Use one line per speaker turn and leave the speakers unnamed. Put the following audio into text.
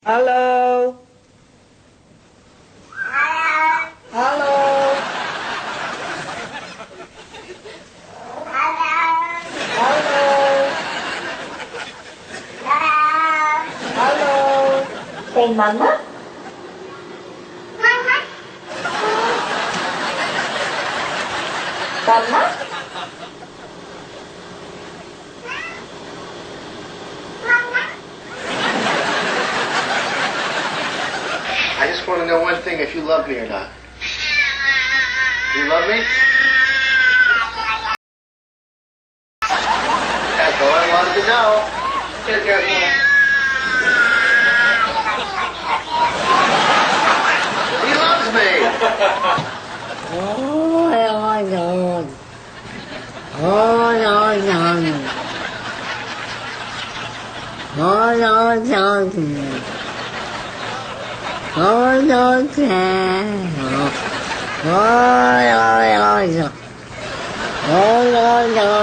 Halo. Halo. Halo. Halo.
Say mama. Mama.
I just want to know one thing, if you love me or not. You love me? That's all I wanted to know. Here, Garfield. He loves me.
Oh, no. Oh, no. Oh, no. Oh, no. Oh, no. Oh, no.